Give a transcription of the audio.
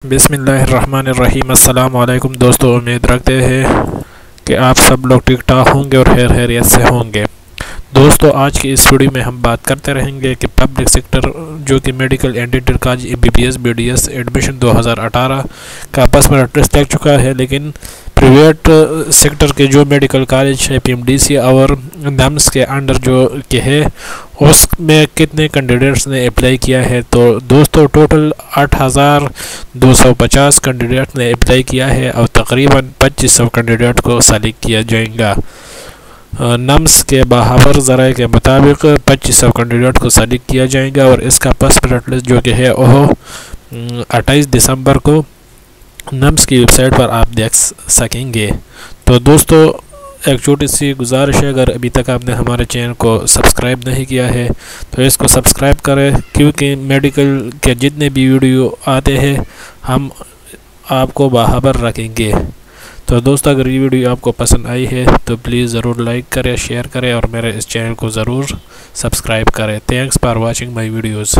बिस्मिल्लाहिर्रहमानिर्रहीम। अस्सलाम वालेकुम दोस्तों, उम्मीद रखते हैं कि आप सब लोग ठीक ठाक होंगे और खैरियत से होंगे। दोस्तों, आज की इस वीडियो में हम बात करते रहेंगे कि पब्लिक सेक्टर जो कि medical and inter college BBS BDS admission 2018 का बस मेरा टेस्ट लग चुका है, लेकिन प्राइवेट सेक्टर के जो मेडिकल कॉलेज है PMDC और NUMS के अंडर जो के है उसमें कितने कैंडिडेट्स ने अप्लाई किया है। तो दोस्तों, टोटल 8,250 कैंडिडेट ने अप्लाई किया है और तकरीबन 2500 कैंडिडेट को सेलेक्ट किया जाएगा। NUMS के बाहर ज़राए के मुताबिक 2500 कैंडिडेट को सेलेक्ट किया जाएगा और इसका फर्स्ट मेरिट लिस्ट जो कि है वह 28 दिसंबर को NUMS की वेबसाइट पर आप देख सकेंगे। तो दोस्तों, एक छोटी सी गुजारिश है, अगर अभी तक आपने हमारे चैनल को सब्सक्राइब नहीं किया है तो इसको सब्सक्राइब करें, क्योंकि मेडिकल के जितने भी वीडियो आते हैं हम आपको बाखबर रखेंगे। तो दोस्तों, अगर ये वीडियो आपको पसंद आई है तो प्लीज़ ज़रूर लाइक करें, शेयर करें और मेरे इस चैनल को ज़रूर सब्सक्राइब करें। Thanks for watching my videos.